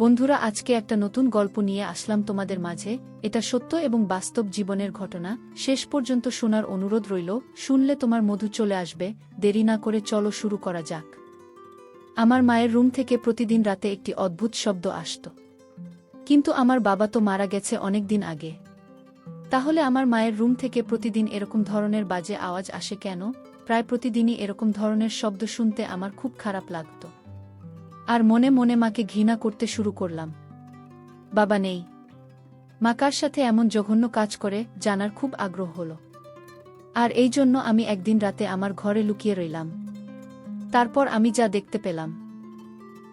বন্ধুরা, আজকে একটা নতুন গল্প নিয়ে আসলাম তোমাদের মাঝে। এটা সত্য এবং বাস্তব জীবনের ঘটনা। শেষ পর্যন্ত শোনার অনুরোধ রইল। শুনলে তোমার মধু চলে আসবে। দেরি না করে চলো শুরু করা যাক। আমার মায়ের রুম থেকে প্রতিদিন রাতে একটি অদ্ভুত শব্দ আসত। কিন্তু আমার বাবা তো মারা গেছে অনেক দিন আগে। তাহলে আমার মায়ের রুম থেকে প্রতিদিন এরকম ধরনের বাজে আওয়াজ আসে কেন? প্রায় প্রতিদিনই এরকম ধরনের শব্দ শুনতে আমার খুব খারাপ লাগত। আর মনে মনে মাকে ঘৃণা করতে শুরু করলাম। বাবা নেই, মা কার সাথে এমন জঘন্য কাজ করে জানার খুব আগ্রহ হলো। আর এই জন্য আমি একদিন রাতে আমার ঘরে লুকিয়ে রইলাম। তারপর আমি যা দেখতে পেলাম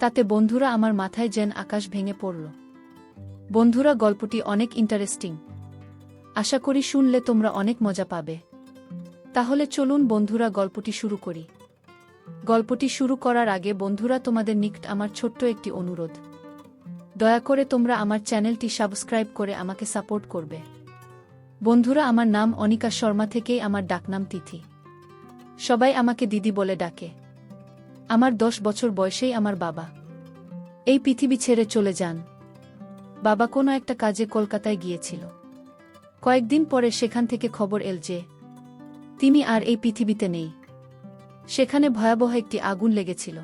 তাতে বন্ধুরা আমার মাথায় যেন আকাশ ভেঙে পড়ল। বন্ধুরা, গল্পটি অনেক ইন্টারেস্টিং। আশা করি শুনলে তোমরা অনেক মজা পাবে। তাহলে চলুন বন্ধুরা, গল্পটি শুরু করি। গল্পটি শুরু করার আগে বন্ধুরা, তোমাদের নিকট আমার ছোট্ট একটি অনুরোধ। দয়া করে তোমরা আমার চ্যানেলটি সাবস্ক্রাইব করে আমাকে সাপোর্ট করবে। বন্ধুরা, আমার নাম অনিকা শর্মা, থেকেই আমার ডাকনাম তিথি। সবাই আমাকে দিদি বলে ডাকে। আমার 10 বছর বয়সেই আমার বাবা এই পৃথিবী ছেড়ে চলে যান। বাবা কোনো একটা কাজে কলকাতায় গিয়েছিল। কয়েকদিন পরে সেখান থেকে খবর এল যে তিনি আর এই পৃথিবীতে নেই। সেখানে ভয়াবহ একটি আগুন লেগেছিল,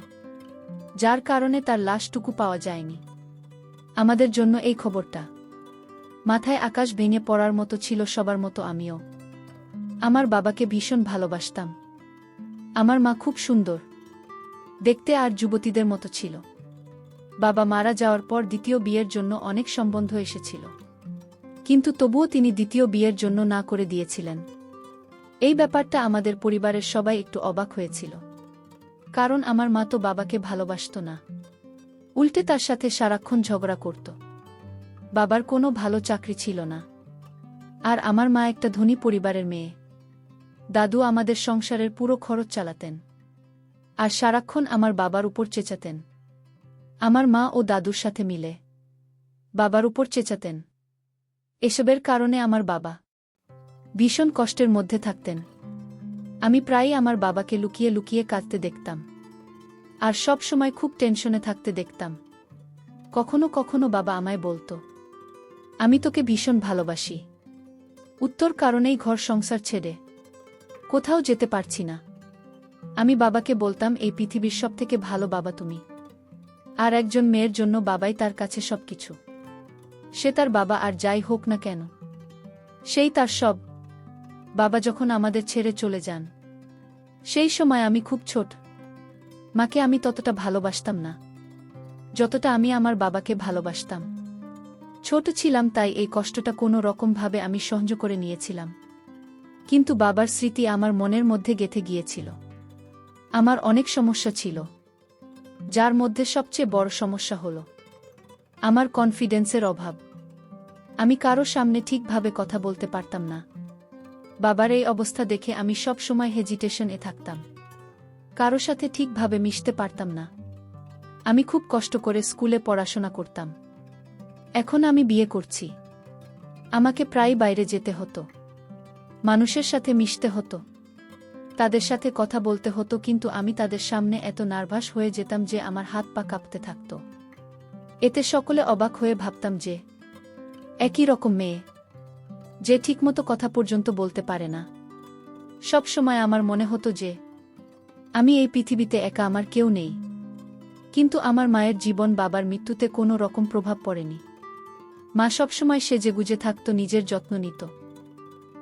যার কারণে তার লাশটুকু পাওয়া যায়নি। আমাদের জন্য এই খবরটা মাথায় আকাশ ভেঙে পড়ার মতো ছিল সবার মতো আমিও। আমার বাবাকে ভীষণ ভালোবাসতাম। আমার মা খুব সুন্দর দেখতে আর যুবতীদের মতো ছিল। বাবা মারা যাওয়ার পর দ্বিতীয় বিয়ের জন্য অনেক সম্বন্ধ এসেছিল, কিন্তু তবুও তিনি দ্বিতীয় বিয়ের জন্য না করে দিয়েছিলেন। এই ব্যাপারটা আমাদের পরিবারের সবাই একটু অবাক হয়েছিল, কারণ আমার মা তো বাবাকে ভালোবাসত না, উল্টে তার সাথে সারাক্ষণ ঝগড়া করত। বাবার কোনো ভালো চাকরি ছিল না, আর আমার মা একটা ধনী পরিবারের মেয়ে। দাদু আমাদের সংসারের পুরো খরচ চালাতেন, আর সারাক্ষণ আমার বাবার উপর চেঁচাতেন। আমার মা ও দাদুর সাথে মিলে বাবার উপর চেঁচাতেন। এসবের কারণে আমার বাবা ভীষণ কষ্টের মধ্যে থাকতেন। আমি প্রায়ই আমার বাবাকে লুকিয়ে লুকিয়ে কাঁদতে দেখতাম, আর সব সময় খুব টেনশনে থাকতে দেখতাম। কখনো কখনো বাবা আমায় বলতো, আমি তোকে ভীষণ ভালোবাসি, উত্তর কারণেই ঘর সংসার ছেড়ে কোথাও যেতে পারছি না। আমি বাবাকে বলতাম, এই পৃথিবীর সবথেকে ভালো বাবা তুমি। আর একজন মেয়ের জন্য বাবাই তার কাছে সবকিছু। সে তার বাবা আর যাই হোক না কেন, সেই তার সব। বাবা যখন আমাদের ছেড়ে চলে যান, সেই সময় আমি খুব ছোট। মাকে আমি ততটা ভালোবাসতাম না যতটা আমি আমার বাবাকে ভালোবাসতাম। ছোট ছিলাম, তাই এই কষ্টটা কোনো রকমভাবে আমি সহ্য করে নিয়েছিলাম। কিন্তু বাবার স্মৃতি আমার মনের মধ্যে গেঁথে গিয়েছিল। আমার অনেক সমস্যা ছিল, যার মধ্যে সবচেয়ে বড় সমস্যা হলো আমার কনফিডেন্সের অভাব। আমি কারো সামনে ঠিকভাবে কথা বলতে পারতাম না। বাবার এই অবস্থা দেখে আমি সব সময় হেজিটেশনে থাকতাম, কারো সাথে ঠিকভাবে মিশতে পারতাম না। আমি খুব কষ্ট করে স্কুলে পড়াশোনা করতাম। এখন আমি বিয়ে করছি, আমাকে প্রায় বাইরে যেতে হতো, মানুষের সাথে মিশতে হতো, তাদের সাথে কথা বলতে হতো। কিন্তু আমি তাদের সামনে এত নার্ভাস হয়ে যেতাম যে আমার হাত পা কাঁপতে থাকত। এতে সকলে অবাক হয়ে ভাবতাম যে একই রকম মেয়ে, যে ঠিকমতো কথা পর্যন্ত বলতে পারে না। সব সময় আমার মনে হতো যে আমি এই পৃথিবীতে একা, আমার কেউ নেই। কিন্তু আমার মায়ের জীবন বাবার মৃত্যুতে কোনো রকম প্রভাব পড়েনি। মা সবসময় সেজেগুজে থাকত, নিজের যত্ন নিত,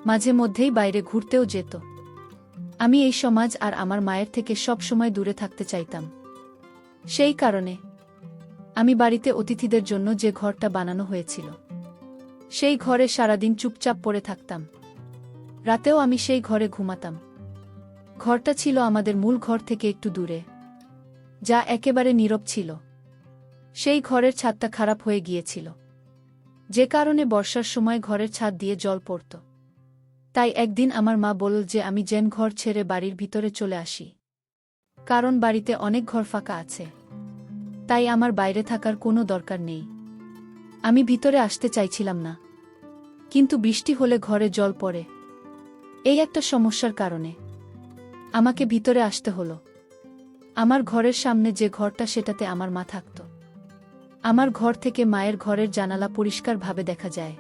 মাঝে মধ্যেই বাইরে ঘুরতেও যেত। আমি এই সমাজ আর আমার মায়ের থেকে সব সময় দূরে থাকতে চাইতাম। সেই কারণে আমি বাড়িতে অতিথিদের জন্য যে ঘরটা বানানো হয়েছিল, সেই ঘরে সারাদিন চুপচাপ পড়ে থাকতাম। রাতেও আমি সেই ঘরে ঘুমাতাম। ঘরটা ছিল আমাদের মূল ঘর থেকে একটু দূরে, যা একেবারে নীরব ছিল। সেই ঘরের ছাদটা খারাপ হয়ে গিয়েছিল, যে কারণে বর্ষার সময় ঘরের ছাদ দিয়ে জল পড়ত। তাই একদিন আমার মা বলল যে আমি যেন ঘর ছেড়ে বাড়ির ভিতরে চলে আসি, কারণ বাড়িতে অনেক ঘর ফাঁকা আছে। তাই আমার বাইরে থাকার কোনো দরকার নেই। আমি ভিতরে আসতে চাইছিলাম না, কিন্তু বৃষ্টি হলে ঘরে জল পড়ে। এই একটা সমস্যার কারণে আমাকে ভিতরে আসতে হলো। আমার ঘরের সামনে যে ঘরটা, সেটাতে আমার মা থাকত। আমার ঘর থেকে মায়ের ঘরের জানালা পরিষ্কারভাবে দেখা যায়।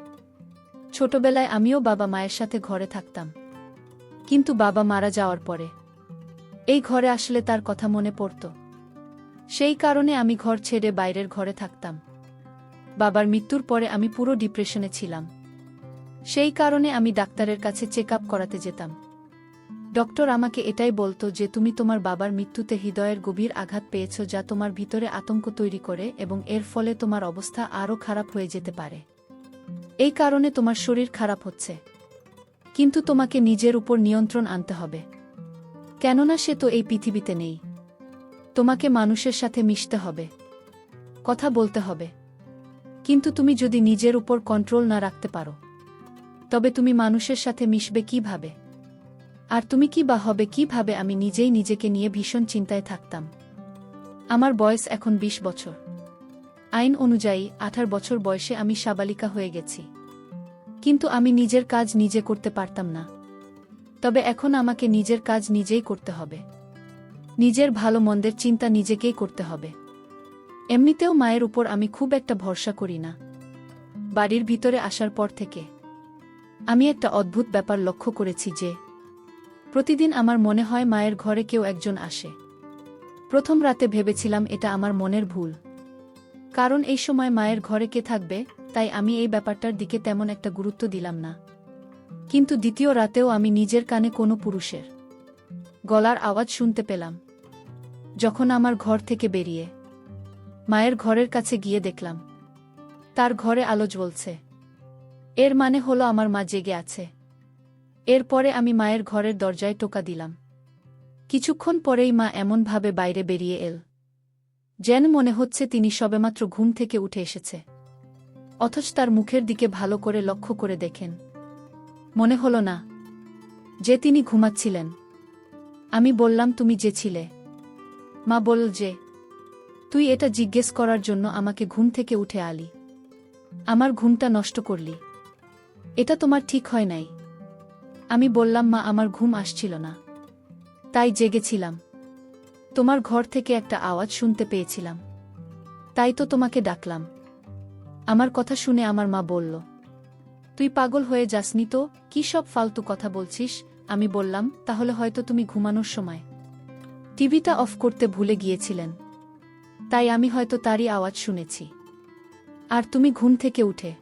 ছোটবেলায় আমিও বাবা মায়ের সাথে ঘরে থাকতাম, কিন্তু বাবা মারা যাওয়ার পরে এই ঘরে আসলে তার কথা মনে পড়ত। সেই কারণে আমি ঘর ছেড়ে বাইরের ঘরে থাকতাম। বাবার মৃত্যুর পরে আমি পুরো ডিপ্রেশনে ছিলাম। সেই কারণে আমি ডাক্তারের কাছে চেক আপ করাতে যেতাম। ডক্টর আমাকে এটাই বলতো যে তুমি তোমার বাবার মৃত্যুতে হৃদয়ের গভীর আঘাত পেয়েছ, যা তোমার ভিতরে আতঙ্ক তৈরি করে এবং এর ফলে তোমার অবস্থা আরও খারাপ হয়ে যেতে পারে। এই কারণে তোমার শরীর খারাপ হচ্ছে, কিন্তু তোমাকে নিজের উপর নিয়ন্ত্রণ আনতে হবে, কেননা সে তো এই পৃথিবীতে নেই। তোমাকে মানুষের সাথে মিশতে হবে, কথা বলতে হবে, কিন্তু তুমি যদি নিজের উপর কন্ট্রোল না রাখতে পারো, তবে তুমি মানুষের সাথে মিশবে কিভাবে? আর তুমি কি বা হবে কিভাবে? আমি নিজেই নিজেকে নিয়ে ভীষণ চিন্তায় থাকতাম। আমার বয়স এখন 20 বছর। আইন অনুযায়ী 18 বছর বয়সে আমি সাবালিকা হয়ে গেছি, কিন্তু আমি নিজের কাজ নিজে করতে পারতাম না। তবে এখন আমাকে নিজের কাজ নিজেই করতে হবে। নিজের ভালো মন্দের চিন্তা নিজেকেই করতে হবে। এমনিতেও মায়ের উপর আমি খুব একটা ভরসা করি না। বাড়ির ভিতরে আসার পর থেকে আমি একটা অদ্ভুত ব্যাপার লক্ষ্য করেছি যে প্রতিদিন আমার মনে হয় মায়ের ঘরে কেউ একজন আসে। প্রথম রাতে ভেবেছিলাম এটা আমার মনের ভুল, কারণ এই সময় মায়ের ঘরে কে থাকবে, তাই আমি এই ব্যাপারটার দিকে তেমন একটা গুরুত্ব দিলাম না। কিন্তু দ্বিতীয় রাতেও আমি নিজের কানে কোনো পুরুষের গলার আওয়াজ শুনতে পেলাম। যখন আমার ঘর থেকে বেরিয়ে মায়ের ঘরের কাছে গিয়ে দেখলাম তার ঘরে আলো জ্বলছে। এর মানে হলো আমার মা জেগে আছে। এরপরে আমি মায়ের ঘরের দরজায় টোকা দিলাম। কিছুক্ষণ পরেই মা এমনভাবে বাইরে বেরিয়ে এল যেন মনে হচ্ছে তিনি সবেমাত্র ঘুম থেকে উঠে এসেছে, অথচ তার মুখের দিকে ভালো করে লক্ষ্য করে দেখেন মনে হলো না যে তিনি ঘুমাচ্ছিলেন। আমি বললাম, তুমি যে ছিলে? মা বলল যে, তুই এটা জিজ্ঞেস করার জন্য আমাকে ঘুম থেকে উঠে আলি, আমার ঘুমটা নষ্ট করলি। এটা তোমার ঠিক হয় নাই। আমি বললাম, মা, আমার ঘুম আসছিল না, তাই জেগেছিলাম। তোমার ঘর থেকে একটা আওয়াজ শুনতে পেয়েছিলাম, তাই তো তোমাকে ডাকলাম। আমার কথা শুনে আমার মা বলল, তুই পাগল হয়ে যাসনি তো? কি সব ফালতু কথা বলছিস? আমি বললাম, তাহলে হয়তো তুমি ঘুমানোর সময় টিভিটা অফ করতে ভুলে গিয়েছিলেন, তাই আমি হয়তো তারই আওয়াজ শুনেছি। আর তুমি ঘুম থেকে উঠে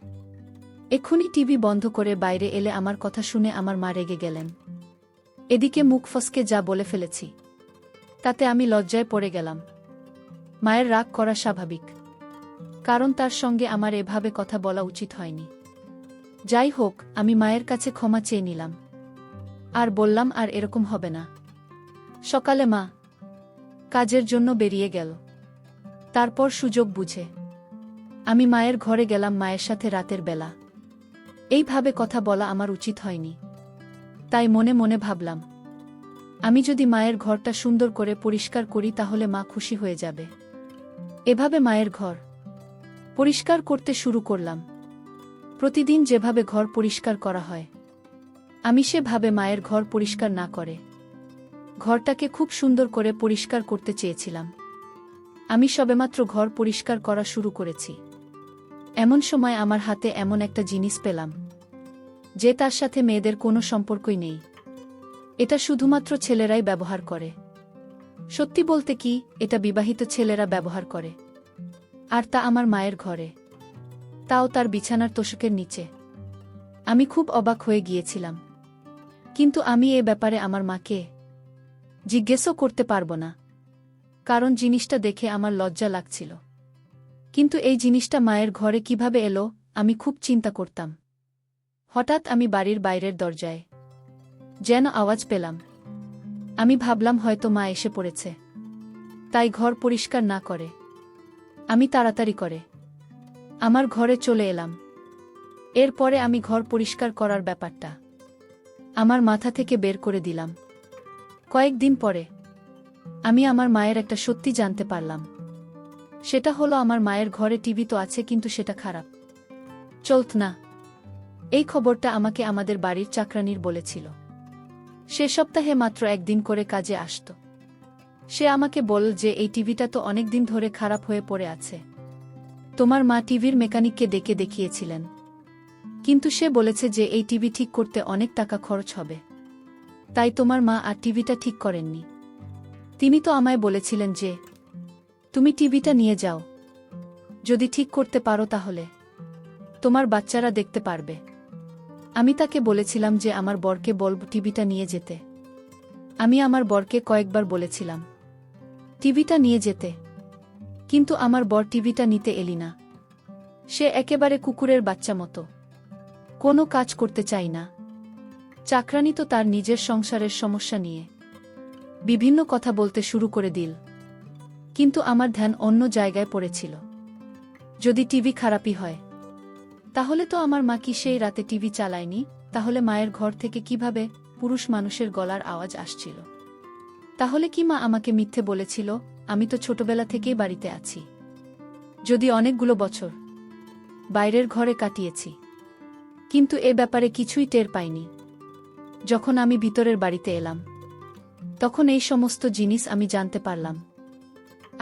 এক্ষুনি টিভি বন্ধ করে বাইরে এলে আমার কথা শুনে আমার মা রেগে গেলেন। এদিকে মুখ ফসকে যা বলে ফেলেছি তাতে আমি লজ্জায় পড়ে গেলাম। মায়ের রাগ করা স্বাভাবিক, কারণ তার সঙ্গে আমার এভাবে কথা বলা উচিত হয়নি। যাই হোক, আমি মায়ের কাছে ক্ষমা চেয়ে নিলাম আর বললাম আর এরকম হবে না। সকালে মা কাজের জন্য বেরিয়ে গেল। তারপর সুযোগ বুঝে আমি মায়ের ঘরে গেলাম মায়ের সাথে রাতের বেলা। এইভাবে কথা বলা আমার উচিত হয়নি, তাই মনে মনে ভাবলাম, আমি যদি মায়ের ঘরটা সুন্দর করে পরিষ্কার করি তাহলে মা খুশি হয়ে যাবে। এভাবে মায়ের ঘর পরিষ্কার করতে শুরু করলাম। প্রতিদিন যেভাবে ঘর পরিষ্কার করা হয়, আমি সেভাবে মায়ের ঘর পরিষ্কার না করে ঘরটাকে খুব সুন্দর করে পরিষ্কার করতে চেয়েছিলাম। আমি সবেমাত্র ঘর পরিষ্কার করা শুরু করেছি, এমন সময় আমার হাতে এমন একটা জিনিস পেলাম যে তার সাথে মেয়েদের কোনো সম্পর্কই নেই। এটা শুধুমাত্র ছেলেরাই ব্যবহার করে। সত্যি বলতে কি, এটা বিবাহিত ছেলেরা ব্যবহার করে, আর তা আমার মায়ের ঘরে, তাও তার বিছানার তোশকের নিচে। আমি খুব অবাক হয়ে গিয়েছিলাম, কিন্তু আমি এ ব্যাপারে আমার মাকে জিজ্ঞেসও করতে পারব না, কারণ জিনিসটা দেখে আমার লজ্জা লাগছিল। কিন্তু এই জিনিসটা মায়ের ঘরে কিভাবে এলো আমি খুব চিন্তা করতাম। হঠাৎ আমি বাড়ির বাইরের দরজায় যেন আওয়াজ পেলাম। আমি ভাবলাম হয়তো মা এসে পড়েছে, তাই ঘর পরিষ্কার না করে আমি তাড়াতাড়ি করে আমার ঘরে চলে এলাম। এরপরে আমি ঘর পরিষ্কার করার ব্যাপারটা আমার মাথা থেকে বের করে দিলাম। কয়েকদিন পরে আমি আমার মায়ের একটা সত্যি জানতে পারলাম। সেটা হলো, আমার মায়ের ঘরে টিভি তো আছে, কিন্তু সেটা খারাপ চলত না। এই খবরটা আমাকে আমাদের বাড়ির চাকরানির বলেছিল। সে সপ্তাহে মাত্র একদিন করে কাজে আসত। সে আমাকে বলল যে এই টিভিটা তো অনেকদিন ধরে খারাপ হয়ে পড়ে আছে, তোমার মা টিভির মেকানিককে ডেকে দেখিয়েছিলেন, কিন্তু সে বলেছে যে এই টিভি ঠিক করতে অনেক টাকা খরচ হবে। তাই তোমার মা আর টিভিটা ঠিক করেননি। তিনি তো আমায় বলেছিলেন যে তুমি টিভিটা নিয়ে যাও, যদি ঠিক করতে পারো তাহলে তোমার বাচ্চারা দেখতে পারবে। আমি তাকে বলেছিলাম যে আমার বরকে বলব টিভিটা নিয়ে যেতে। আমি আমার বরকে কয়েকবার বলেছিলাম টিভিটা নিয়ে যেতে, কিন্তু আমার বর টিভিটা নিতে এলি না। সে একেবারে কুকুরের বাচ্চা মতো, কোনো কাজ করতে চাই না। চাকরানি তো তার নিজের সংসারের সমস্যা নিয়ে বিভিন্ন কথা বলতে শুরু করে দিল, কিন্তু আমার ধ্যান অন্য জায়গায় পড়েছিল। যদি টিভি খারাপই হয়, তাহলে তো আমার মা কি সেই রাতে টিভি চালায়নি? তাহলে মায়ের ঘর থেকে কিভাবে পুরুষ মানুষের গলার আওয়াজ আসছিল? তাহলে কি মা আমাকে মিথ্যে বলেছিল? আমি তো ছোটবেলা থেকেই বাড়িতে আছি, যদি অনেকগুলো বছর বাইরের ঘরে কাটিয়েছি, কিন্তু এ ব্যাপারে কিছুই টের পাইনি। যখন আমি ভিতরের বাড়িতে এলাম, তখন এই সমস্ত জিনিস আমি জানতে পারলাম।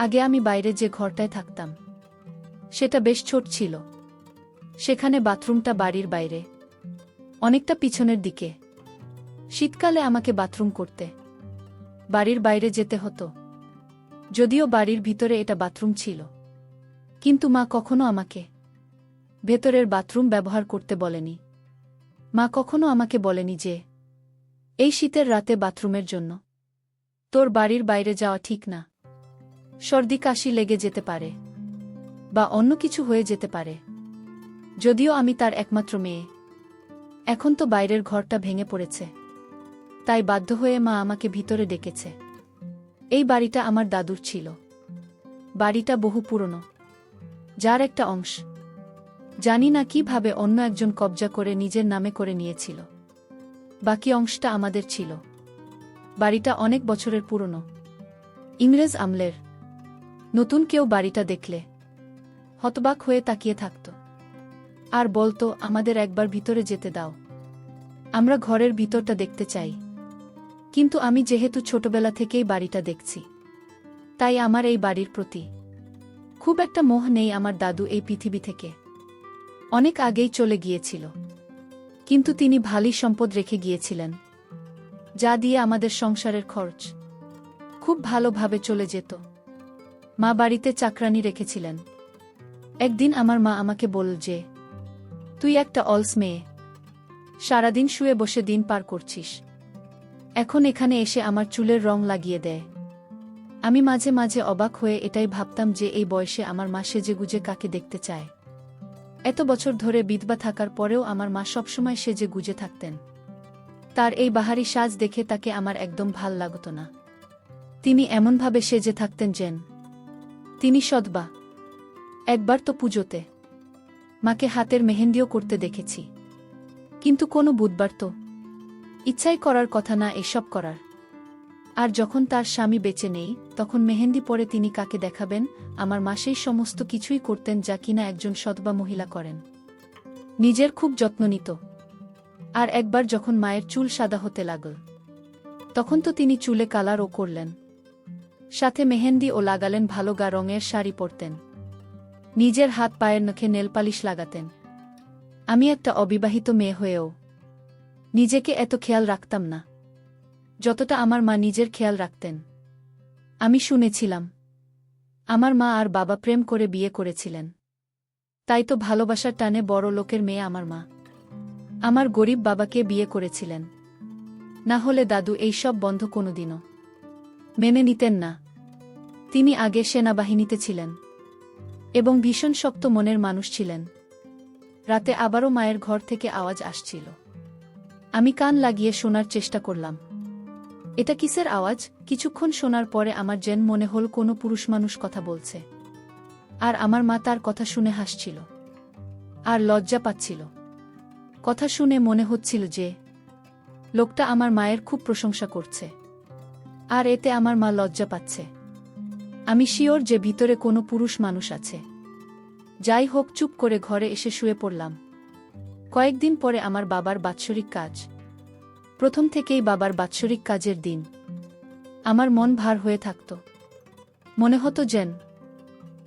আগে আমি বাইরে যে ঘরটায় থাকতাম, সেটা বেশ ছোট ছিল। সেখানে বাথরুমটা বাড়ির বাইরে, অনেকটা পিছনের দিকে। শীতকালে আমাকে বাথরুম করতে বাড়ির বাইরে যেতে হতো, যদিও বাড়ির ভিতরে এটা বাথরুম ছিল। কিন্তু মা কখনো আমাকে ভেতরের বাথরুম ব্যবহার করতে বলেনি। মা কখনো আমাকে বলেনি যে এই শীতের রাতে বাথরুমের জন্য তোর বাড়ির বাইরে যাওয়া ঠিক না, সর্দি কাশি লেগে যেতে পারে বা অন্য কিছু হয়ে যেতে পারে। যদিও আমি তার একমাত্র মেয়ে, এখন তো বাইরের ঘরটা ভেঙে পড়েছে, তাই বাধ্য হয়ে মা আমাকে ভিতরে ডেকেছে। এই বাড়িটা আমার দাদুর ছিল। বাড়িটা বহু পুরনো, যার একটা অংশ জানি না কিভাবে অন্য একজন কবজা করে নিজের নামে করে নিয়েছিল। বাকি অংশটা আমাদের ছিল। বাড়িটা অনেক বছরের পুরনো, ইংরেজ আমলের। নতুন কেউ বাড়িটা দেখলে হতবাক হয়ে তাকিয়ে থাকত আর বলতো, আমাদের একবার ভিতরে যেতে দাও, আমরা ঘরের ভিতরটা দেখতে চাই। কিন্তু আমি যেহেতু ছোটবেলা থেকেই বাড়িটা দেখছি, তাই আমার এই বাড়ির প্রতি খুব একটা মোহ নেই। আমার দাদু এই পৃথিবী থেকে অনেক আগেই চলে গিয়েছিল, কিন্তু তিনি ভালোই সম্পদ রেখে গিয়েছিলেন, যা দিয়ে আমাদের সংসারের খরচ খুব ভালোভাবে চলে যেত। মা বাড়িতে চাকরানি রেখেছিলেন। একদিন আমার মা আমাকে বলল যে তুই একটা অলস মেয়ে, সারাদিন শুয়ে বসে দিন পার করছিস, এখন এখানে এসে আমার চুলের রং লাগিয়ে দেয়। আমি মাঝে মাঝে অবাক হয়ে এটাই ভাবতাম যে এই বয়সে আমার মা সেজেগুজে কাকে দেখতে চায়। এত বছর ধরে বিধবা থাকার পরেও আমার মা সবসময় সেজে গুজে থাকতেন। তার এই বাহারি সাজ দেখে তাকে আমার একদম ভাল লাগত না। তিনি এমনভাবে সেজে থাকতেন যেন তিনি সদবা। একবার তো পুজোতে মাকে হাতের মেহেন্দিও করতে দেখেছি, কিন্তু কোনো বুধবার তো ইচ্ছাই করার কথা না এসব করার। আর যখন তার স্বামী বেঁচে নেই, তখন মেহেন্দি পরে তিনি কাকে দেখাবেন? আমার মা সেই সমস্ত কিছুই করতেন যা কিনা একজন সদবা মহিলা করেন। নিজের খুব যত্ন নিত। আর একবার যখন মায়ের চুল সাদা হতে লাগল, তখন তো তিনি চুলে কালারও করলেন, সাথে মেহেন্দি ও লাগালেন। ভালো গা রঙের শাড়ি পরতেন, নিজের হাত পায়ের নখে নেলপালিশ লাগাতেন। আমি একটা অবিবাহিত মেয়ে হয়েও নিজেকে এত খেয়াল রাখতাম না যতটা আমার মা নিজের খেয়াল রাখতেন। আমি শুনেছিলাম আমার মা আর বাবা প্রেম করে বিয়ে করেছিলেন, তাই তো ভালোবাসার টানে বড় লোকের মেয়ে আমার মা আমার গরিব বাবাকে বিয়ে করেছিলেন। না হলে দাদু এই সব বন্ধ কোনোদিনও মেনে নিতেন না। তিনি আগে সেনাবাহিনীতে ছিলেন এবং ভীষণ শক্ত মনের মানুষ ছিলেন। রাতে আবারও মায়ের ঘর থেকে আওয়াজ আসছিল। আমি কান লাগিয়ে শোনার চেষ্টা করলাম, এটা কিসের আওয়াজ? কিছুক্ষণ শোনার পরে আমার যেন মনে হল কোনো পুরুষ মানুষ কথা বলছে, আর আমার মা তার কথা শুনে হাসছিল আর লজ্জা পাচ্ছিল। কথা শুনে মনে হচ্ছিল যে লোকটা আমার মায়ের খুব প্রশংসা করছে, আর এতে আমার মা লজ্জা পাচ্ছে। আমি শিওর যে ভিতরে কোনো পুরুষ মানুষ আছে। যাই হোক, চুপ করে ঘরে এসে শুয়ে পড়লাম। কয়েকদিন পরে আমার বাবার বাৎসরিক কাজ। প্রথম থেকেই বাবার বাৎসরিক কাজের দিন আমার মন ভার হয়ে থাকত। মনে হতো যেন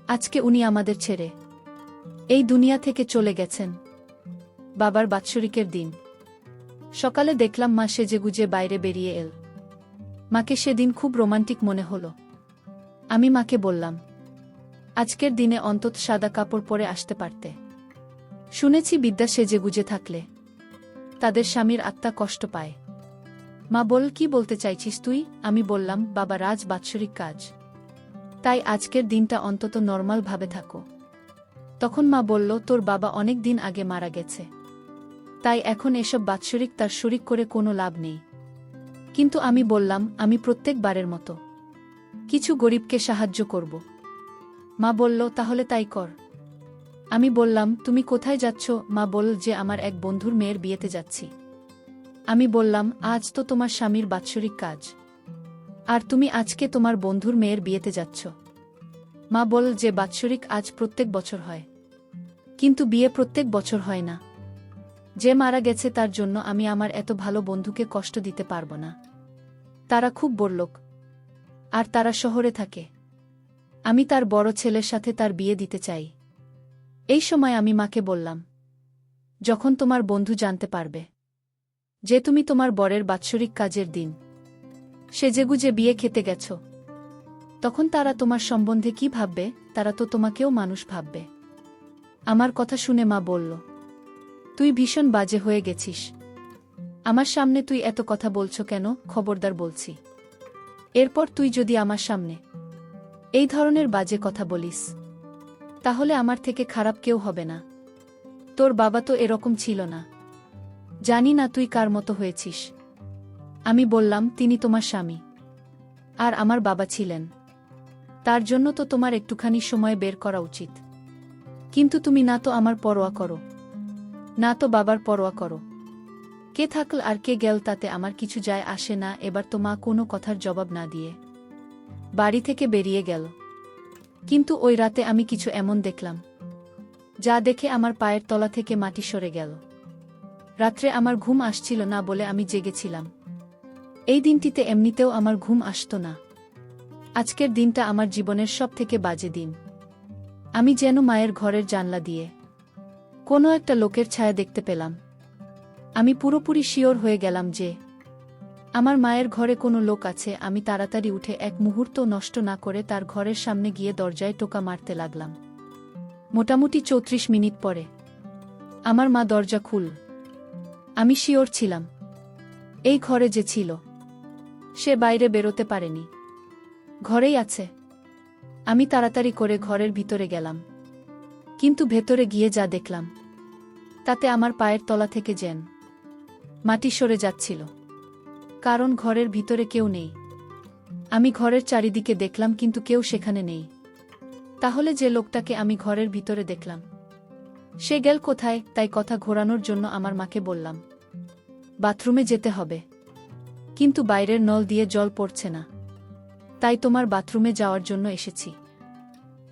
আজকে উনি আমাদের ছেড়ে এই দুনিয়া থেকে চলে গেছেন। বাবার বাৎসরিকের দিন সকালে দেখলাম মা সেজেগুজে বাইরে বেরিয়ে এল। মাকে সেদিন খুব রোমান্টিক মনে হলো। আমি মাকে বললাম, আজকের দিনে অন্তত সাদা কাপড় পরে আসতে পারতে। শুনেছি বিদ্যা সেজেগুজে থাকলে তাদের স্বামীর আত্মা কষ্ট পায়। মা বল, কি বলতে চাইছিস তুই? আমি বললাম, বাবা রাজ বাৎসরিক কাজ, তাই আজকের দিনটা অন্তত নর্মাল ভাবে থাকো। তখন মা বলল, তোর বাবা অনেক দিন আগে মারা গেছে, তাই এখন এসব বাৎসরিক তার শরিক করে কোনো লাভ নেই। কিন্তু আমি বললাম, আমি প্রত্যেকবারের মতো কিছু গরিবকে সাহায্য করব। মা বলল, তাহলে তাই কর। আমি বললাম, তুমি কোথায় যাচ্ছ? মা বলল যে আমার এক বন্ধুর মেয়ের বিয়েতে যাচ্ছি। আমি বললাম, আজ তো তোমার স্বামীর বাৎসরিক কাজ, আর তুমি আজকে তোমার বন্ধুর মেয়ের বিয়েতে যাচ্ছ। মা বলল যে বাৎসরিক আজ প্রত্যেক বছর হয়, কিন্তু বিয়ে প্রত্যেক বছর হয় না। যে মারা গেছে তার জন্য আমি আমার এত ভালো বন্ধুকে কষ্ট দিতে পারবো না। তারা খুব বড়লোক, আর তারা শহরে থাকে। আমি তার বড় ছেলের সাথে তার বিয়ে দিতে চাই। এই সময় আমি মাকে বললাম, যখন তোমার বন্ধু জানতে পারবে যে তুমি তোমার বরের বাৎসরিক কাজের দিন সেজেগুজে বিয়ে খেতে গেছ, তখন তারা তোমার সম্বন্ধে কি ভাববে? তারা তো তোমাকেও মানুষ ভাববে। আমার কথা শুনে মা বলল, তুই ভীষণ বাজে হয়ে গেছিস। আমার সামনে তুই এত কথা বলছো কেন? খবরদার বলছি, এরপর তুই যদি আমার সামনে এই ধরনের বাজে কথা বলিস, তাহলে আমার থেকে খারাপ কেউ হবে না। তোর বাবা তো এরকম ছিল না। জানি না তুই কার মতো হয়েছিস। আমি বললাম, তিনি তোমার স্বামী, আর আমার বাবা ছিলেন। তার জন্য তো তোমার একটুখানি সময় বের করা উচিত। কিন্তু তুমি না তো আমার পরোয়া করো, না তো বাবার পরোয়া করো। কে থাকল আর কে গেল তাতে আমার কিছু যায় আসে না। এবার তো মা কোনো কথার জবাব না দিয়ে বাড়ি থেকে বেরিয়ে গেল। কিন্তু ওই রাতে আমি কিছু এমন দেখলাম যা দেখে আমার পায়ের তলা থেকে মাটি সরে গেল। রাত্রে আমার ঘুম আসছিল না বলে আমি জেগেছিলাম। এই দিনটিতে এমনিতেও আমার ঘুম আসতো না। আজকের দিনটা আমার জীবনের সবথেকে বাজে দিন। আমি যেন মায়ের ঘরের জানলা দিয়ে কোনো একটা লোকের ছায়া দেখতে পেলাম। আমি পুরোপুরি শিওর হয়ে গেলাম যে আমার মায়ের ঘরে কোনো লোক আছে। আমি তাড়াতাড়ি উঠে এক মুহূর্ত নষ্ট না করে তার ঘরের সামনে গিয়ে দরজায় টোকা মারতে লাগলাম। মোটামুটি 34 মিনিট পরে আমার মা দরজা খুল। আমি শিওর ছিলাম এই ঘরে যে ছিল সে বাইরে বেরোতে পারেনি, ঘরেই আছে। আমি তাড়াতাড়ি করে ঘরের ভিতরে গেলাম, কিন্তু ভেতরে গিয়ে যা দেখলাম তাতে আমার পায়ের তলা থেকে যেন মাটি সরে যাচ্ছিল, কারণ ঘরের ভিতরে কেউ নেই। আমি ঘরের চারিদিকে দেখলাম, কিন্তু কেউ সেখানে নেই। তাহলে যে লোকটাকে আমি ঘরের ভিতরে দেখলাম সে গেল কোথায়? তাই কথা ঘোরানোর জন্য আমার মাকে বললাম, বাথরুমে যেতে হবে, কিন্তু বাইরের নল দিয়ে জল পড়ছে না, তাই তোমার বাথরুমে যাওয়ার জন্য এসেছি।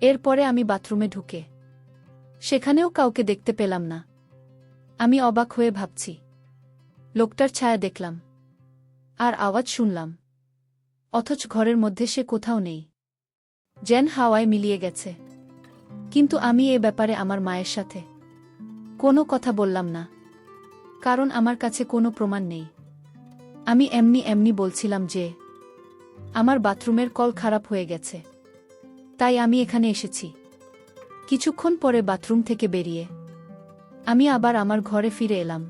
এরপরে আমি বাথরুমে ঢুকে সেখানেও কাউকে দেখতে পেলাম না। আমি অবাক হয়ে ভাবছি, লোকটার ছায়া দেখলাম আর আওয়াজ শুনলাম, অথচ ঘরের মধ্যে সে কোথাও নেই, যেন হাওয়ায় মিলিয়ে গেছে। কিন্তু আমি এ ব্যাপারে আমার মায়ের সাথে কোনো কথা বললাম না, কারণ আমার কাছে কোনো প্রমাণ নেই। আমি এমনি এমনি বলছিলাম যে আমার বাথরুমের কল খারাপ হয়ে গেছে, তাই আমি এখানে এসেছি। কিছুক্ষণ পরে বাথরুম থেকে বেরিয়ে আমি আবার আমার ঘরে ফিরে এলাম।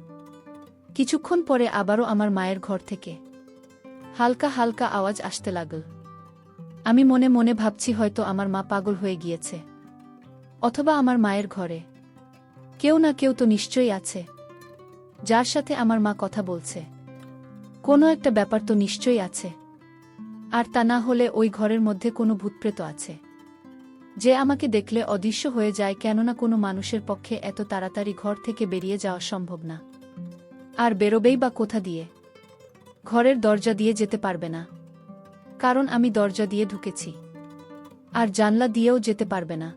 কিছুক্ষণ পরে আবারও আমার মায়ের ঘর থেকে হালকা হালকা আওয়াজ আসতে লাগল। আমি মনে মনে ভাবছি, হয়তো আমার মা পাগল হয়ে গিয়েছে, অথবা আমার মায়ের ঘরে কেউ না কেউ তো নিশ্চয়ই আছে যার সাথে আমার মা কথা বলছে। কোনো একটা ব্যাপার তো নিশ্চয়ই আছে, আর তা না হলে ওই ঘরের মধ্যে কোনো ভূতপ্রেত আছে যে আমাকে দেখলে অদৃশ্য হয়ে যায়। কেননা কোনো মানুষের পক্ষে এত তাড়াতাড়ি ঘর থেকে বেরিয়ে যাওয়া সম্ভব না। আর বেরোবেই বা কোথা দিয়ে? ঘরের দরজা দিয়ে যেতে পারবে না, কারণ আমি দরজা দিয়ে ঢুকেছি। আর জানলা দিয়েও যেতে পারবে না,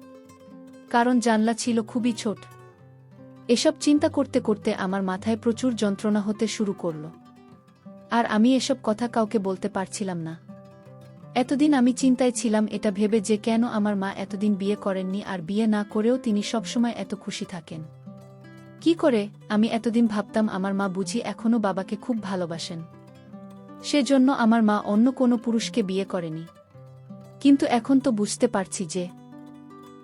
কারণ জানলা ছিল খুবই ছোট। এসব চিন্তা করতে করতে আমার মাথায় প্রচুর যন্ত্রণা হতে শুরু করল, আর আমি এসব কথা কাউকে বলতে পারছিলাম না। এতদিন আমি চিন্তায় ছিলাম এটা ভেবে যে কেন আমার মা এতদিন বিয়ে করেননি, আর বিয়ে না করেও তিনি সবসময় এত খুশি থাকেন। কি করে আমি এতদিন ভাবতাম আমার মা বুঝি এখনও বাবাকে খুব ভালোবাসেন, সেজন্য আমার মা অন্য কোনো পুরুষকে বিয়ে করেনি। কিন্তু এখন তো বুঝতে পারছি যে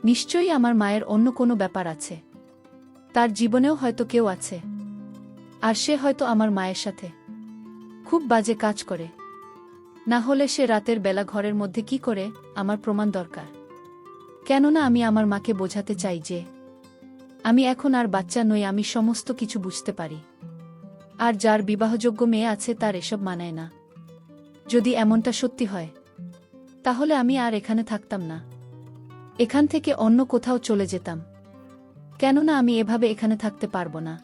নিশ্চয়ই আমার মায়ের অন্য কোনো ব্যাপার আছে, তার জীবনেও হয়তো কেউ আছে, আর সে হয়তো আমার মায়ের সাথে খুব বাজে কাজ করে। না হলে সে রাতের বেলা ঘরের মধ্যে কি করে? আমার প্রমাণ দরকার। কেননা আমি আমার মাকে বোঝাতে চাই যে আমি এখন আর বাচ্চা নই, আমি সমস্ত কিছু বুঝতে পারি। আর যার বিবাহযোগ্য মেয়ে আছে তার এসব মানায় না। যদি এমনটা সত্যি হয় তাহলে আমি আর এখানে থাকতাম না, এখান থেকে অন্য কোথাও চলে যেতাম। কেননা আমি এভাবে এখানে থাকতে পারবো না।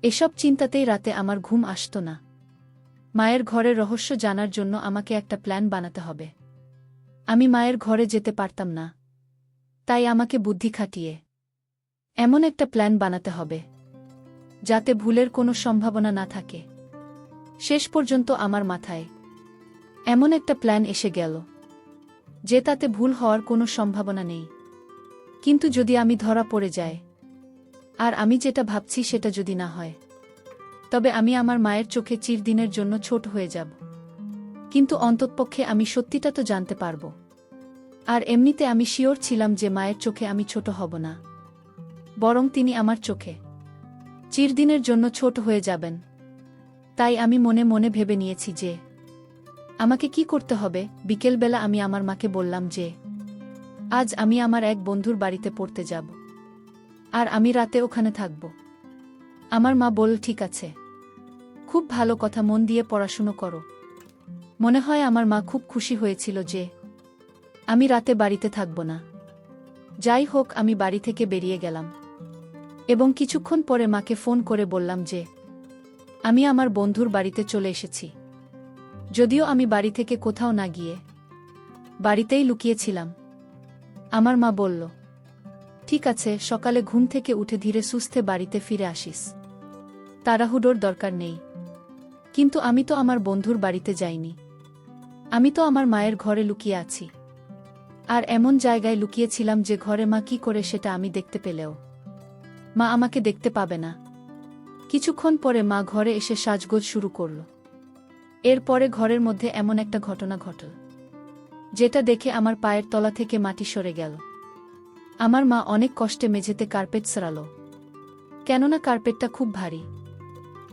এসব চিন্তাতেই রাতে আমার ঘুম আসতো না। মায়ের ঘরের রহস্য জানার জন্য আমাকে একটা প্ল্যান বানাতে হবে। আমি মায়ের ঘরে যেতে পারতাম না, তাই আমাকে বুদ্ধি খাটিয়ে এমন একটা প্ল্যান বানাতে হবে যাতে ভুলের কোনো সম্ভাবনা না থাকে। শেষ পর্যন্ত আমার মাথায় এমন একটা প্ল্যান এসে গেল যে তাতে ভুল হওয়ার কোনো সম্ভাবনা নেই। কিন্তু যদি আমি ধরা পড়ে যাই, আর আমি যেটা ভাবছি সেটা যদি না হয়, তবে আমি আমার মায়ের চোখে চিরদিনের জন্য ছোট হয়ে যাব। কিন্তু অন্ততপক্ষে আমি সত্যিটা তো জানতে পারব। আর এমনিতে আমি শিওর ছিলাম যে মায়ের চোখে আমি ছোট হব না, বরং তিনি আমার চোখে চিরদিনের জন্য ছোট হয়ে যাবেন। তাই আমি মনে মনে ভেবে নিয়েছি যে আমাকে কি করতে হবে। বিকেলবেলা আমি আমার মাকে বললাম যে আজ আমি আমার এক বন্ধুর বাড়িতে পড়তে যাব, আর আমি রাতে ওখানে থাকব। আমার মা বলল, ঠিক আছে, খুব ভালো কথা, মন দিয়ে পড়াশুনো করো। মনে হয় আমার মা খুব খুশি হয়েছিল যে আমি রাতে বাড়িতে থাকব না। যাই হোক, আমি বাড়ি থেকে বেরিয়ে গেলাম এবং কিছুক্ষণ পরে মাকে ফোন করে বললাম যে আমি আমার বন্ধুর বাড়িতে চলে এসেছি। যদিও আমি বাড়ি থেকে কোথাও না গিয়ে বাড়িতেই লুকিয়েছিলাম। আমার মা বলল, ঠিক আছে, সকালে ঘুম থেকে উঠে ধীরে সুস্থে বাড়িতে ফিরে আসিস, তাড়াহুড়োর দরকার নেই। কিন্তু আমি তো আমার বন্ধুর বাড়িতে যাইনি, আমি তো আমার মায়ের ঘরে লুকিয়ে আছি। আর এমন জায়গায় লুকিয়েছিলাম যে ঘরে মা কি করে সেটা আমি দেখতে পেলেও মা আমাকে দেখতে পাবে না। কিছুক্ষণ পরে মা ঘরে এসে সাজগোজ শুরু করল। এরপরে ঘরের মধ্যে এমন একটা ঘটনা ঘটল যেটা দেখে আমার পায়ের তলা থেকে মাটি সরে গেল। আমার মা অনেক কষ্টে মেঝেতে কার্পেট সরালো, কেননা কার্পেটটা খুব ভারী।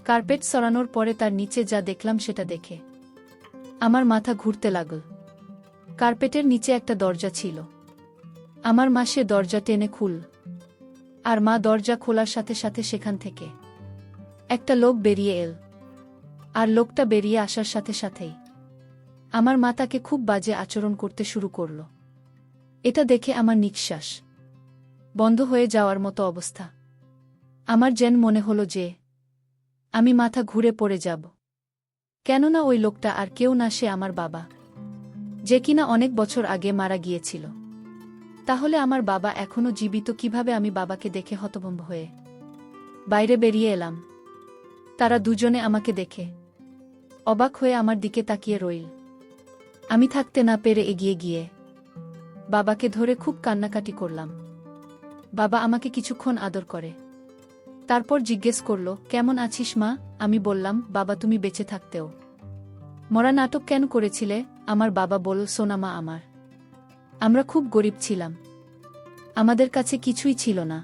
কার্পেট সরানোর পরে তার নিচে যা দেখলাম সেটা দেখে আমার মাথা ঘুরতে লাগল। কার্পেটের নিচে একটা দরজা ছিল। আমার মা সে দরজা টেনে খুল, আর মা দরজা খোলার সাথে সাথে সেখান থেকে একটা লোক বেরিয়ে এল। আর লোকটা বেরিয়ে আসার সাথে সাথেই আমার মা তাকে খুব বাজে আচরণ করতে শুরু করল। এটা দেখে আমার নিঃশ্বাস বন্ধ হয়ে যাওয়ার মতো অবস্থা। আমার যেন মনে হলো যে আমি মাথা ঘুরে পড়ে যাব, কেননা ওই লোকটা আর কেউ না, সে আমার বাবা, যে কিনা অনেক বছর আগে মারা গিয়েছিল। তাহলে আমার বাবা এখনো জীবিত কিভাবে? আমি বাবাকে দেখে হতভম্ব হয়ে বাইরে বেরিয়ে এলাম। তারা দুজনে আমাকে দেখে অবাক হয়ে আমার দিকে তাকিয়ে রইল। আমি থাকতে না পেরে এগিয়ে গিয়ে বাবাকে ধরে খুব কান্নাকাটি করলাম। বাবা আমাকে কিছুক্ষণ আদর করে, তারপর জিজ্ঞেস করল, কেমন আছিস মা? আমি বললাম, বাবা তুমি বেঁচে থাকতেও মরা নাটক কেন করেছিলে? আমার বাবা বলল, সোনা মা, আমরা খুব গরিব ছিলাম, আমাদের কাছে কিছুই ছিল না,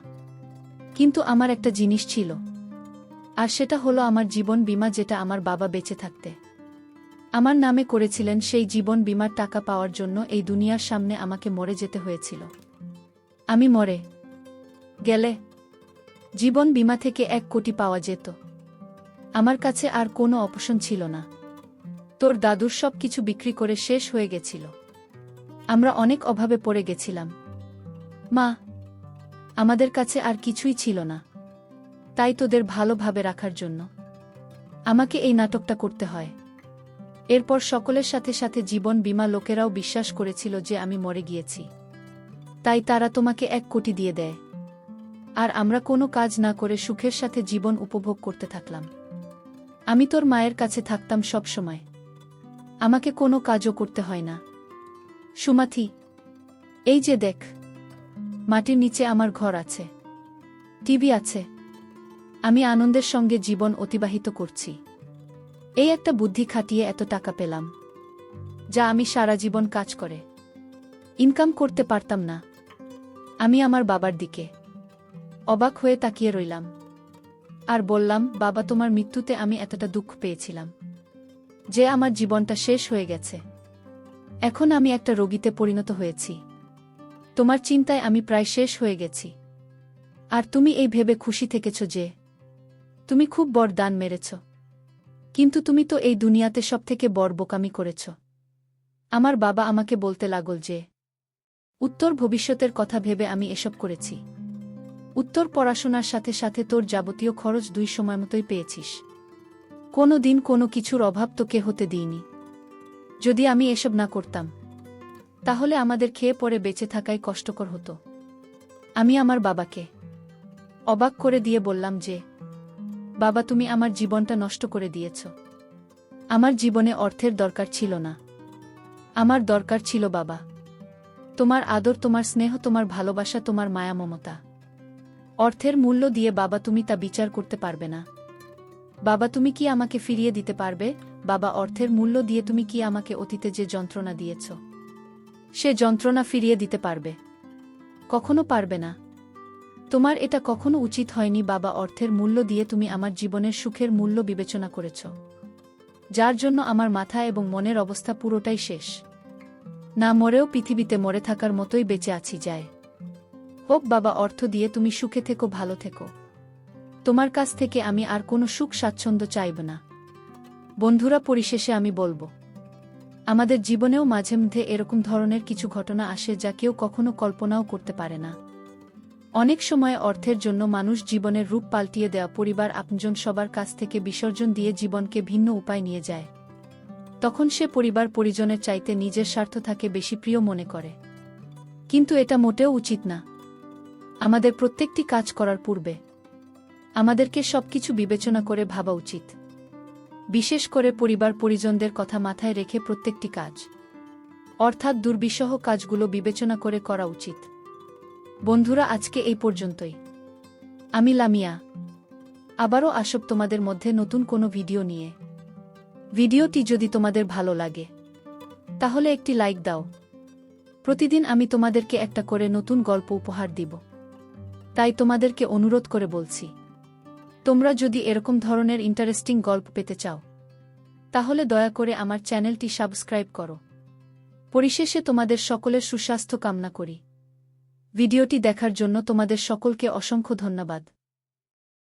কিন্তু আমার একটা জিনিস ছিল, আর সেটা হলো আমার জীবন বীমা, যেটা আমার বাবা বেঁচে থাকতে আমার নামে করেছিলেন। সেই জীবন বীমার টাকা পাওয়ার জন্য এই দুনিয়ার সামনে আমাকে মরে যেতে হয়েছিল। আমি মরে গেলে জীবন বীমা থেকে 1 কোটি পাওয়া যেত। আমার কাছে আর কোনো অপশন ছিল না। তোর দাদুর সব কিছু বিক্রি করে শেষ হয়ে গেছিল। আমরা অনেক অভাবে পড়ে গেছিলাম মা, আমাদের কাছে আর কিছুই ছিল না। তাই তোদের ভালোভাবে রাখার জন্য আমাকে এই নাটকটা করতে হয়। এরপর সকলের সাথে সাথে জীবন বীমা লোকেরাও বিশ্বাস করেছিল যে আমি মরে গিয়েছি, তাই তারা তোমাকে 1 কোটি দিয়ে দেয়। আর আমরা কোনো কাজ না করে সুখের সাথে জীবন উপভোগ করতে থাকলাম। আমি তোর মায়ের কাছে থাকতাম সব সময়, আমাকে কোনো কাজও করতে হয় না। সুমাথি, এই যে দেখ, মাটির নিচে আমার ঘর আছে, টিভি আছে, আমি আনন্দের সঙ্গে জীবন অতিবাহিত করছি। এই একটা বুদ্ধি খাটিয়ে এত টাকা পেলাম, যা আমি সারা জীবন কাজ করে ইনকাম করতে পারতাম না। আমি আমার বাবার দিকে অবাক হয়ে তাকিয়ে রইলাম আর বললাম, বাবা, তোমার মৃত্যুতে আমি এতটা দুঃখ পেয়েছিলাম যে আমার জীবনটা শেষ হয়ে গেছে। এখন আমি একটা রোগীতে পরিণত হয়েছি। তোমার চিন্তায় আমি প্রায় শেষ হয়ে গেছি। আর তুমি এই ভেবে খুশি থেকেছ যে তুমি খুব বড় দান মেরেছ। কিন্তু তুমি তো এই দুনিয়াতে সবথেকে বড় বোকামি করেছ। আমার বাবা আমাকে বলতে লাগল যে উত্তর ভবিষ্যতের কথা ভেবে আমি এসব করেছি। উত্তর পড়াশোনার সাথে সাথে তোর যাবতীয় খরচ 2 সময়মতোই পেয়েছিস। কোনো দিন কোনো কিছুর অভাব তোকে হতে দিইনি। যদি আমি এসব না করতাম, তাহলে আমাদের খেয়ে পরে বেঁচে থাকাই কষ্টকর হতো। আমি আমার বাবাকে অবাক করে দিয়ে বললাম যে, বাবা, তুমি আমার জীবনটা নষ্ট করে দিয়েছ। আমার জীবনে অর্থের দরকার ছিল না। আমার দরকার ছিল বাবা, তোমার আদর, তোমার স্নেহ, তোমার ভালোবাসা, তোমার মায়া মমতা। অর্থের মূল্য দিয়ে বাবা তুমি তা বিচার করতে পারবে না। বাবা, তুমি কি আমাকে ফিরিয়ে দিতে পারবে? বাবা, অর্থের মূল্য দিয়ে তুমি কি আমাকে অতীতে যে যন্ত্রণা দিয়েছ, সে যন্ত্রণা ফিরিয়ে দিতে পারবে? কখনো পারবে না। তোমার এটা কখনো উচিত হয়নি বাবা। অর্থের মূল্য দিয়ে তুমি আমার জীবনের সুখের মূল্য বিবেচনা করেছ, যার জন্য আমার মাথা এবং মনের অবস্থা পুরোটাই শেষ। না মরেও পৃথিবীতে মরে থাকার মতোই বেঁচে আছি। যায় হোক বাবা, অর্থ দিয়ে তুমি সুখে থেকো, ভালো থেকো। তোমার কাছ থেকে আমি আর কোনো সুখ স্বাচ্ছন্দ্য চাইব না। বন্ধুরা, পরিশেষে আমি বলবো, আমাদের জীবনেও মাঝে মধ্যে এরকম ধরনের কিছু ঘটনা আসে যা কেউ কখনো কল্পনাও করতে পারে না। অনেক সময় অর্থের জন্য মানুষ জীবনের রূপ পাল্টিয়ে দেওয়া, পরিবার, আপনজন সবার কাছ থেকে বিসর্জন দিয়ে জীবনকে ভিন্ন উপায় নিয়ে যায়। তখন সে পরিবার পরিজনের চাইতে নিজের স্বার্থ থাকে বেশি প্রিয় মনে করে। কিন্তু এটা মোটেও উচিত না। আমাদের প্রত্যেকটি কাজ করার পূর্বে আমাদেরকে সবকিছু বিবেচনা করে ভাবা উচিত। বিশেষ করে পরিবার পরিজনদের কথা মাথায় রেখে প্রত্যেকটি কাজ, অর্থাৎ দুর্বিষহ কাজগুলো বিবেচনা করে করা উচিত। বন্ধুরা, আজকে এই পর্যন্তই। আমি লামিয়া আবারও আসব তোমাদের মধ্যে নতুন কোনো ভিডিও নিয়ে। ভিডিওটি যদি তোমাদের ভালো লাগে, তাহলে একটি লাইক দাও। প্রতিদিন আমি তোমাদেরকে একটা করে নতুন গল্প উপহার দিব। তাই তোমাদেরকে অনুরোধ করে বলছি, তোমরা যদি এরকম ধরনের ইন্টারেস্টিং গল্প পেতে চাও, তাহলে দয়া করে আমার চ্যানেলটি সাবস্ক্রাইব করো। পরিশেষে তোমাদের সকলের সুস্বাস্থ্য কামনা করি। ভিডিওটি দেখার জন্য তোমাদের সকলকে অসংখ্য ধন্যবাদ।